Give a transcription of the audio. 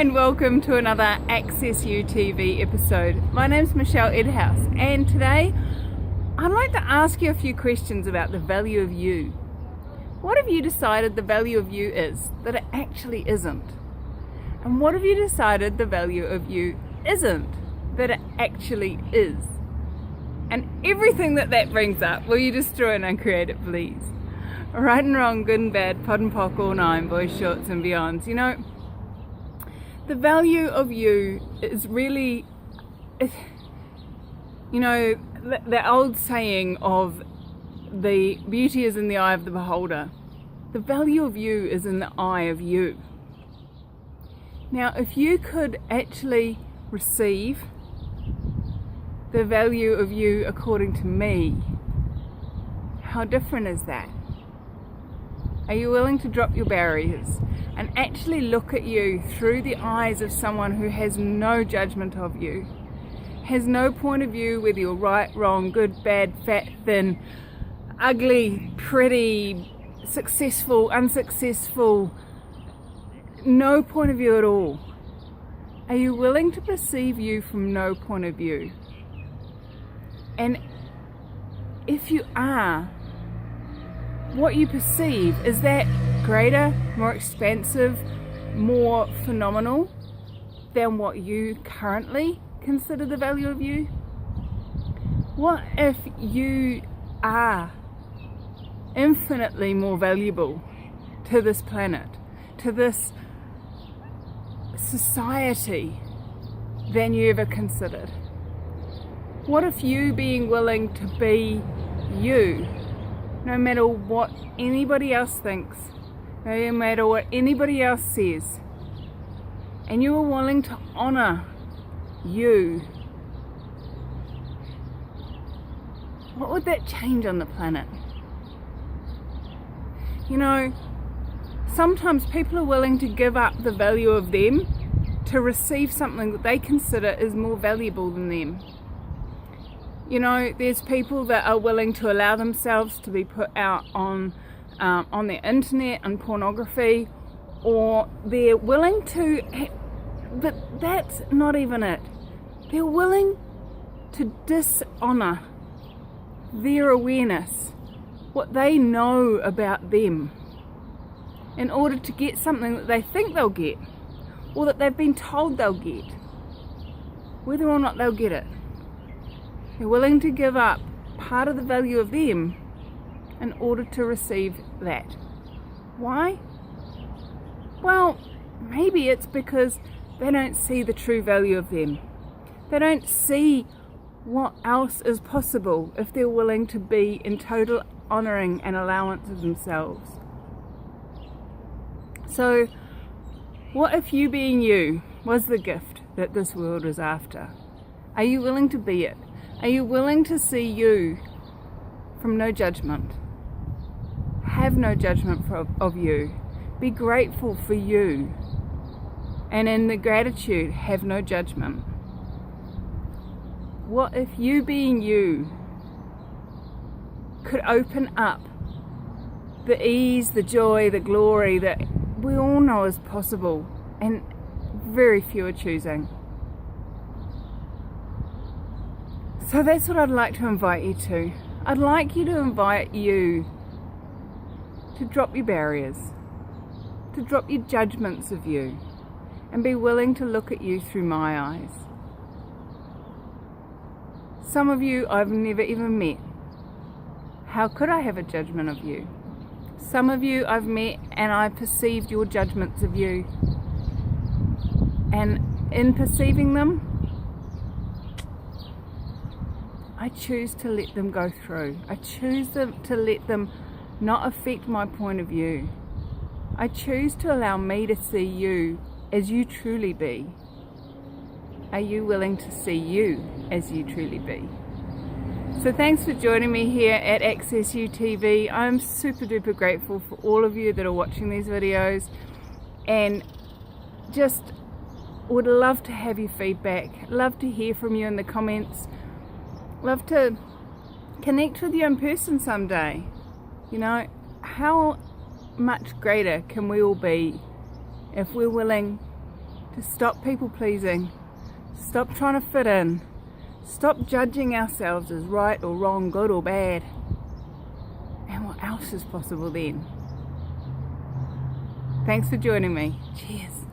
and welcome to another Access You TV episode. My name's Michelle Edhouse, and today I'd like to ask you a few questions about the value of you. What have you decided the value of you is that it actually isn't? And what have you decided the value of you isn't that it actually is? And everything that brings up, will you just throw in uncreate it, please? Right and wrong, good and bad, pod and pock, all nine, boys, shorts and beyonds. You know, the value of you is really, you know, the old saying of the beauty is in the eye of the beholder. The value of you is in the eye of you. Now, if you could actually receive the value of you according to me, how different is that? Are you willing to drop your barriers and actually look at you through the eyes of someone who has no judgment of you, has no point of view whether you're right, wrong, good, bad, fat, thin, ugly, pretty, successful, unsuccessful, no point of view at all? Are you willing to perceive you from no point of view? And if you are, what you perceive, is that greater, more expansive, more phenomenal than what you currently consider the value of you? What if you are infinitely more valuable to this planet, to this society, than you ever considered? What if you being willing to be you, no matter what anybody else thinks, no matter what anybody else says, and you are willing to honor you, what would that change on the planet? You know, sometimes people are willing to give up the value of them to receive something that they consider is more valuable than them. You know, there's people that are willing to allow themselves to be put out on the internet and pornography, or they're willing to, but that's not even it. They're willing to dishonor their awareness, what they know about them, in order to get something that they think they'll get, or that they've been told they'll get, whether or not they'll get it. They're willing to give up part of the value of them in order to receive that. Why? Well, maybe it's because they don't see the true value of them. They don't see what else is possible if they're willing to be in total honoring and allowance of themselves. So, what if you being you was the gift that this world is after? Are you willing to be it? Are you willing to see you from no judgment? Have no judgment of you. Be grateful for you. And in the gratitude, have no judgment. What if you being you could open up the ease, the joy, the glory that we all know is possible, and very few are choosing? So that's what I'd like to invite you to. I'd like you to invite you to drop your barriers, to drop your judgments of you, and be willing to look at you through my eyes. Some of you I've never even met. How could I have a judgment of you? Some of you I've met and I perceived your judgments of you. And in perceiving them, I choose to let them go through. I choose to let them not affect my point of view. I choose to allow me to see you as you truly be. Are you willing to see you as you truly be? So thanks for joining me here at Access You TV. I'm super duper grateful for all of you that are watching these videos, and just would love to have your feedback, love to hear from you in the comments, love to connect with you in person someday. You know, how much greater can we all be if we're willing to stop people pleasing, stop trying to fit in, stop judging ourselves as right or wrong, good or bad. And what else is possible then? Thanks for joining me. Cheers.